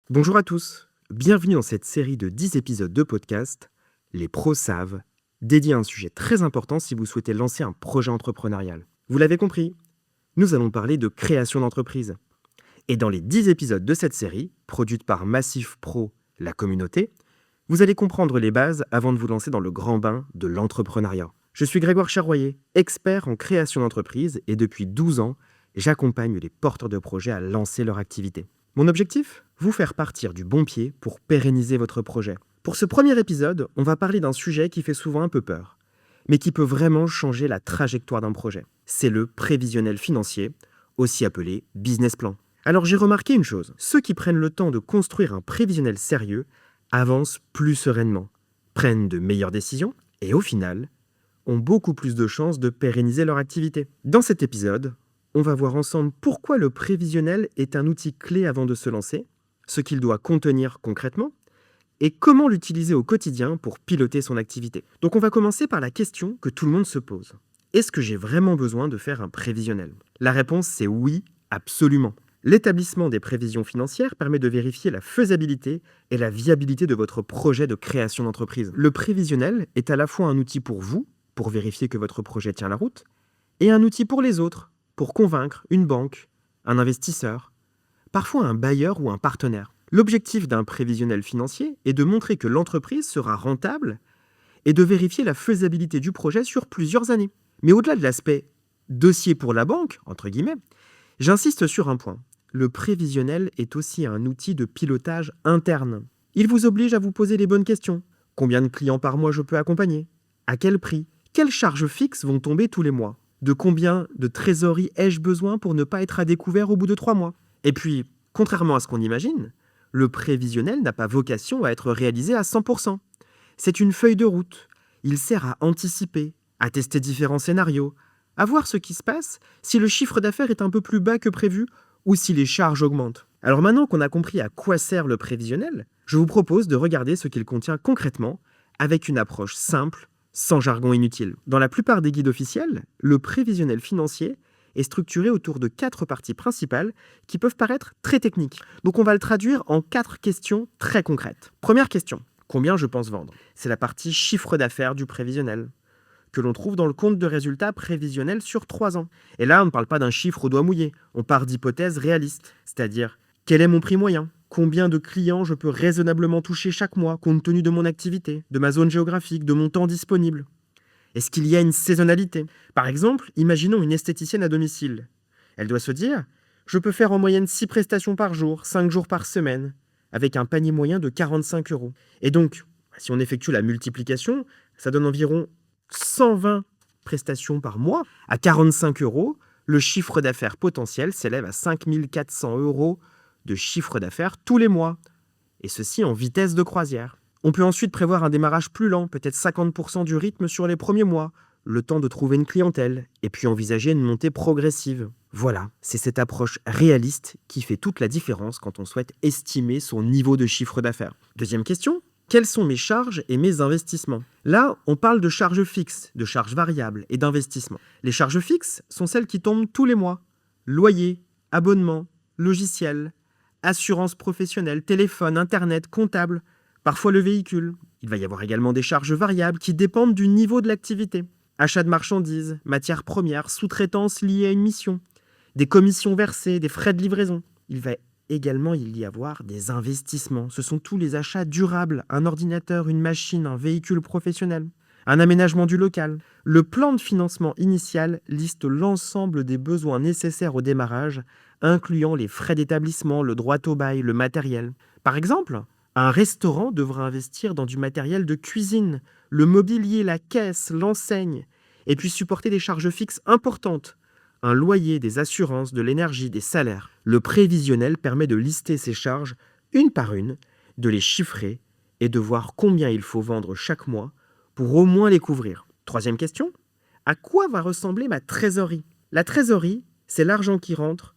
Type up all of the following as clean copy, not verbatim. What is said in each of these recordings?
Bonjour à tous, bienvenue dans cette série de 10 épisodes de podcast, Les pros savent, dédié à un sujet très important si vous souhaitez lancer un projet entrepreneurial. Vous l'avez compris, nous allons parler de création d'entreprise. Et dans les 10 épisodes de cette série, produite par Massif Pro, la communauté, vous allez comprendre les bases avant de vous lancer dans le grand bain de l'entrepreneuriat. Je suis Grégoire Charroyer, expert en création d'entreprise et depuis 12 ans, j'accompagne les porteurs de projets à lancer leur activité. Mon objectif ? Vous faire partir du bon pied pour pérenniser votre projet. Pour ce premier épisode, on va parler d'un sujet qui fait souvent un peu peur, mais qui peut vraiment changer la trajectoire d'un projet. C'est le prévisionnel financier, aussi appelé business plan. Alors j'ai remarqué une chose, ceux qui prennent le temps de construire un prévisionnel sérieux avancent plus sereinement, prennent de meilleures décisions et au final, ont beaucoup plus de chances de pérenniser leur activité. Dans cet épisode, on va voir ensemble pourquoi le prévisionnel est un outil clé avant de se lancer, ce qu'il doit contenir concrètement, et comment l'utiliser au quotidien pour piloter son activité. Donc on va commencer par la question que tout le monde se pose. Est-ce que j'ai vraiment besoin de faire un prévisionnel ? La réponse c'est oui, absolument. L'établissement des prévisions financières permet de vérifier la faisabilité et la viabilité de votre projet de création d'entreprise. Le prévisionnel est à la fois un outil pour vous, pour vérifier que votre projet tient la route, et un outil pour les autres, pour convaincre une banque, un investisseur, parfois un bailleur ou un partenaire. L'objectif d'un prévisionnel financier est de montrer que l'entreprise sera rentable et de vérifier la faisabilité du projet sur plusieurs années. Mais au-delà de l'aspect dossier pour la banque, entre guillemets, j'insiste sur un point. Le prévisionnel est aussi un outil de pilotage interne. Il vous oblige à vous poser les bonnes questions. Combien de clients par mois je peux accompagner ? À quel prix ? Quelles charges fixes vont tomber tous les mois ? De combien de trésorerie ai-je besoin pour ne pas être à découvert au bout de 3 mois ? Et puis, contrairement à ce qu'on imagine, le prévisionnel n'a pas vocation à être réalisé à 100%. C'est une feuille de route. Il sert à anticiper, à tester différents scénarios, à voir ce qui se passe si le chiffre d'affaires est un peu plus bas que prévu ou si les charges augmentent. Alors maintenant qu'on a compris à quoi sert le prévisionnel, je vous propose de regarder ce qu'il contient concrètement avec une approche simple, sans jargon inutile. Dans la plupart des guides officiels, le prévisionnel financier est structuré autour de 4 parties principales qui peuvent paraître très techniques. Donc on va le traduire en 4 questions très concrètes. Première question, combien je pense vendre ? C'est la partie chiffre d'affaires du prévisionnel, que l'on trouve dans le compte de résultats prévisionnel sur 3 ans. Et là, on ne parle pas d'un chiffre au doigt mouillé, on part d'hypothèses réalistes, c'est-à-dire quel est mon prix moyen ? Combien de clients je peux raisonnablement toucher chaque mois, compte tenu de mon activité, de ma zone géographique, de mon temps disponible ? Est-ce qu'il y a une saisonnalité ? Par exemple, imaginons une esthéticienne à domicile. Elle doit se dire « Je peux faire en moyenne 6 prestations par jour, 5 jours par semaine, avec un panier moyen de 45 €. Et donc, si on effectue la multiplication, ça donne environ 120 prestations par mois. À 45 €, le chiffre d'affaires potentiel s'élève à 5 400 € de chiffre d'affaires tous les mois. Et ceci en vitesse de croisière. On peut ensuite prévoir un démarrage plus lent, peut-être 50% du rythme sur les premiers mois, le temps de trouver une clientèle, et puis envisager une montée progressive. Voilà, c'est cette approche réaliste qui fait toute la différence quand on souhaite estimer son niveau de chiffre d'affaires. Deuxième question, quelles sont mes charges et mes investissements ? Là, on parle de charges fixes, de charges variables et d'investissements. Les charges fixes sont celles qui tombent tous les mois. Loyer, abonnement, logiciel, assurance professionnelle, téléphone, internet, comptable, parfois le véhicule. Il va y avoir également des charges variables qui dépendent du niveau de l'activité. Achat de marchandises, matières premières, sous-traitance liée à une mission, des commissions versées, des frais de livraison. Il va également y avoir des investissements. Ce sont tous les achats durables, un ordinateur, une machine, un véhicule professionnel, un aménagement du local. Le plan de financement initial liste l'ensemble des besoins nécessaires au démarrage, incluant les frais d'établissement, le droit au bail, le matériel. Par exemple, un restaurant devra investir dans du matériel de cuisine, le mobilier, la caisse, l'enseigne, et puis supporter des charges fixes importantes, un loyer, des assurances, de l'énergie, des salaires. Le prévisionnel permet de lister ces charges une par une, de les chiffrer et de voir combien il faut vendre chaque mois pour au moins les couvrir. Troisième question, à quoi va ressembler ma trésorerie ? La trésorerie, c'est l'argent qui rentre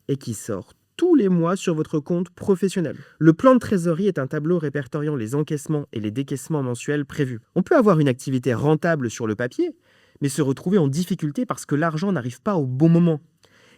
et qui sort tous les mois sur votre compte professionnel. Le plan de trésorerie est un tableau répertoriant les encaissements et les décaissements mensuels prévus. On peut avoir une activité rentable sur le papier, mais se retrouver en difficulté parce que l'argent n'arrive pas au bon moment.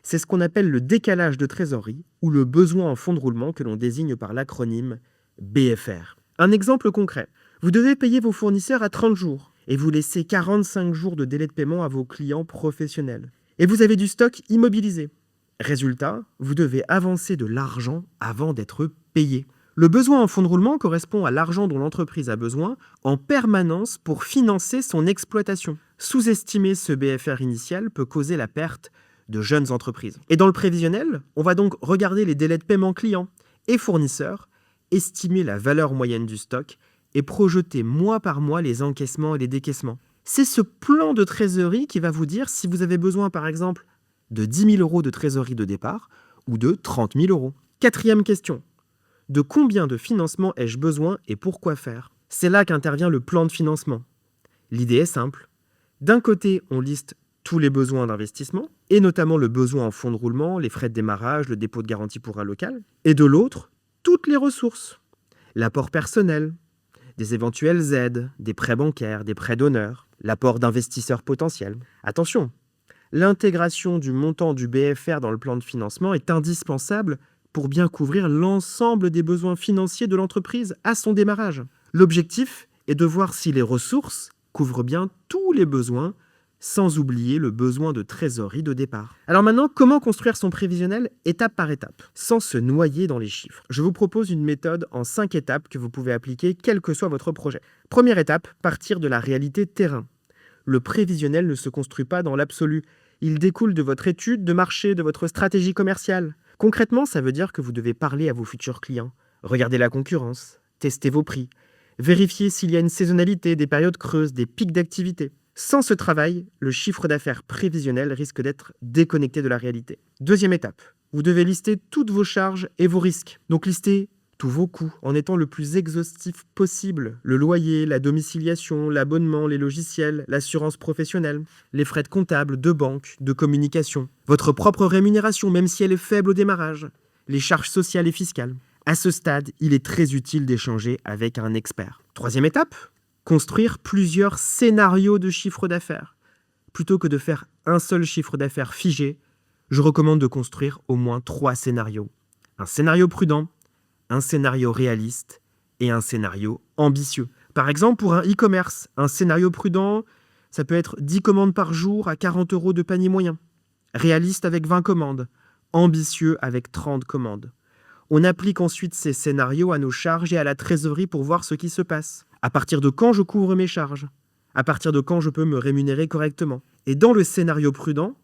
C'est ce qu'on appelle le décalage de trésorerie ou le besoin en fonds de roulement que l'on désigne par l'acronyme BFR. Un exemple concret. Vous devez payer vos fournisseurs à 30 jours et vous laissez 45 jours de délai de paiement à vos clients professionnels. Et vous avez du stock immobilisé. Résultat, vous devez avancer de l'argent avant d'être payé. Le besoin en fonds de roulement correspond à l'argent dont l'entreprise a besoin en permanence pour financer son exploitation. Sous-estimer ce BFR initial peut causer la perte de jeunes entreprises. Et dans le prévisionnel, on va donc regarder les délais de paiement clients et fournisseurs, estimer la valeur moyenne du stock et projeter mois par mois les encaissements et les décaissements. C'est ce plan de trésorerie qui va vous dire si vous avez besoin, par exemple, de 10 000 euros de trésorerie de départ ou de 30 000 euros. Quatrième question. De combien de financement ai-je besoin et pourquoi faire? C'est là qu'intervient le plan de financement. L'idée est simple. D'un côté, on liste tous les besoins d'investissement, et notamment le besoin en fonds de roulement, les frais de démarrage, le dépôt de garantie pour un local. Et de l'autre, toutes les ressources. L'apport personnel, des éventuelles aides, des prêts bancaires, des prêts d'honneur, l'apport d'investisseurs potentiels. Attention, l'intégration du montant du BFR dans le plan de financement est indispensable pour bien couvrir l'ensemble des besoins financiers de l'entreprise à son démarrage. L'objectif est de voir si les ressources couvrent bien tous les besoins, sans oublier le besoin de trésorerie de départ. Alors maintenant, comment construire son prévisionnel étape par étape, sans se noyer dans les chiffres? Je vous propose une méthode en 5 étapes que vous pouvez appliquer quel que soit votre projet. Première étape, partir de la réalité terrain. Le prévisionnel ne se construit pas dans l'absolu. Il découle de votre étude de marché, de votre stratégie commerciale. Concrètement, ça veut dire que vous devez parler à vos futurs clients, regarder la concurrence, tester vos prix, vérifier s'il y a une saisonnalité, des périodes creuses, des pics d'activité. Sans ce travail, le chiffre d'affaires prévisionnel risque d'être déconnecté de la réalité. Deuxième étape, vous devez lister toutes vos charges et vos risques. Donc listez tous vos coûts en étant le plus exhaustif possible. Le loyer, la domiciliation, l'abonnement, les logiciels, l'assurance professionnelle, les frais de comptable, de banque, de communication, votre propre rémunération même si elle est faible au démarrage, les charges sociales et fiscales. À ce stade, il est très utile d'échanger avec un expert. Troisième étape, construire plusieurs scénarios de chiffre d'affaires. Plutôt que de faire un seul chiffre d'affaires figé, je recommande de construire au moins 3 scénarios. Un scénario prudent, un scénario réaliste et un scénario ambitieux. Par exemple, pour un e-commerce, un scénario prudent, ça peut être 10 commandes par jour à 40 euros de panier moyen. Réaliste avec 20 commandes. Ambitieux avec 30 commandes. On applique ensuite ces scénarios à nos charges et à la trésorerie pour voir ce qui se passe. À partir de quand je couvre mes charges? À partir de quand je peux me rémunérer correctement? Et dans le scénario prudent,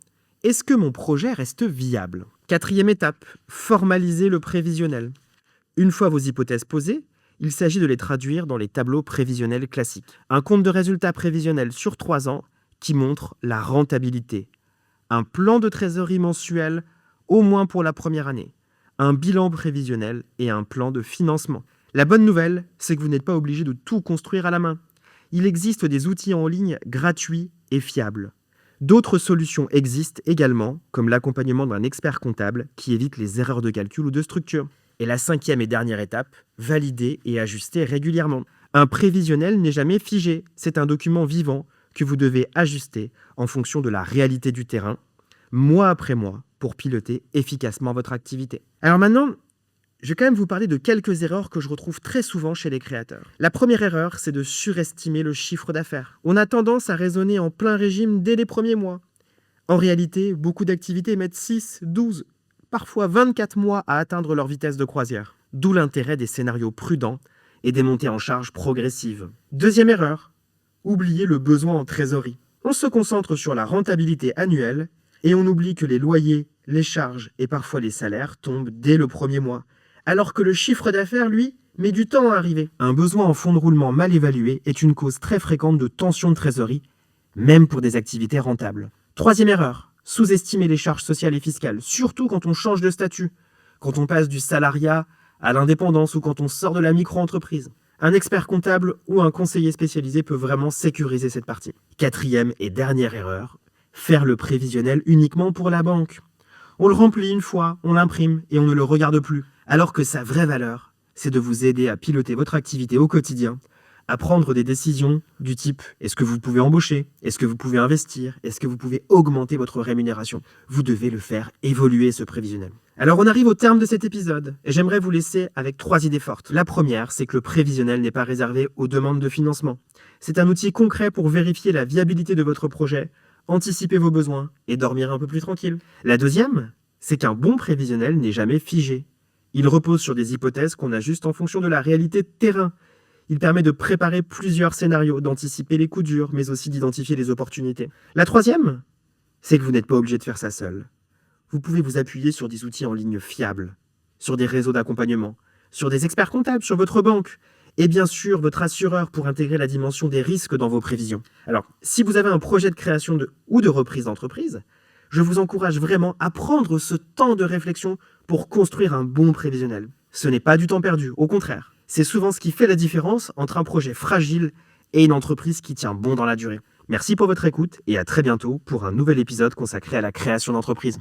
est-ce que mon projet reste viable? Quatrième étape, formaliser le prévisionnel. Une fois vos hypothèses posées, il s'agit de les traduire dans les tableaux prévisionnels classiques. Un compte de résultats prévisionnel sur 3 ans qui montre la rentabilité. Un plan de trésorerie mensuel, au moins pour la première année. Un bilan prévisionnel et un plan de financement. La bonne nouvelle, c'est que vous n'êtes pas obligé de tout construire à la main. Il existe des outils en ligne gratuits et fiables. D'autres solutions existent également, comme l'accompagnement d'un expert comptable qui évite les erreurs de calcul ou de structure. Et la 5e et dernière étape, valider et ajuster régulièrement. Un prévisionnel n'est jamais figé, c'est un document vivant que vous devez ajuster en fonction de la réalité du terrain, mois après mois, pour piloter efficacement votre activité. Alors maintenant, je vais quand même vous parler de quelques erreurs que je retrouve très souvent chez les créateurs. La première erreur, c'est de surestimer le chiffre d'affaires. On a tendance à raisonner en plein régime dès les premiers mois. En réalité, beaucoup d'activités mettent 6, 12, parfois 24 mois à atteindre leur vitesse de croisière. D'où l'intérêt des scénarios prudents et des montées en charge progressives. Deuxième erreur, oublier le besoin en trésorerie. On se concentre sur la rentabilité annuelle et on oublie que les loyers, les charges et parfois les salaires tombent dès le premier mois. Alors que le chiffre d'affaires, lui, met du temps à arriver. Un besoin en fonds de roulement mal évalué est une cause très fréquente de tension de trésorerie, même pour des activités rentables. Troisième erreur, sous-estimer les charges sociales et fiscales, surtout quand on change de statut, quand on passe du salariat à l'indépendance ou quand on sort de la micro-entreprise. Un expert comptable ou un conseiller spécialisé peut vraiment sécuriser cette partie. Quatrième et dernière erreur, faire le prévisionnel uniquement pour la banque. On le remplit une fois, on l'imprime et on ne le regarde plus. Alors que sa vraie valeur, c'est de vous aider à piloter votre activité au quotidien, à prendre des décisions du type est-ce que vous pouvez embaucher, est-ce que vous pouvez investir, est-ce que vous pouvez augmenter votre rémunération. Vous devez le faire évoluer, ce prévisionnel. Alors on arrive au terme de cet épisode et j'aimerais vous laisser avec 3 idées fortes. La première, c'est que le prévisionnel n'est pas réservé aux demandes de financement. C'est un outil concret pour vérifier la viabilité de votre projet, anticiper vos besoins et dormir un peu plus tranquille. La deuxième, c'est qu'un bon prévisionnel n'est jamais figé. Il repose sur des hypothèses qu'on ajuste en fonction de la réalité de terrain. Il permet de préparer plusieurs scénarios, d'anticiper les coups durs, mais aussi d'identifier les opportunités. La troisième, c'est que vous n'êtes pas obligé de faire ça seul. Vous pouvez vous appuyer sur des outils en ligne fiables, sur des réseaux d'accompagnement, sur des experts comptables, sur votre banque, et bien sûr votre assureur pour intégrer la dimension des risques dans vos prévisions. Alors, si vous avez un projet de création ou de reprise d'entreprise, je vous encourage vraiment à prendre ce temps de réflexion pour construire un bon prévisionnel. Ce n'est pas du temps perdu, au contraire. C'est souvent ce qui fait la différence entre un projet fragile et une entreprise qui tient bon dans la durée. Merci pour votre écoute et à très bientôt pour un nouvel épisode consacré à la création d'entreprise.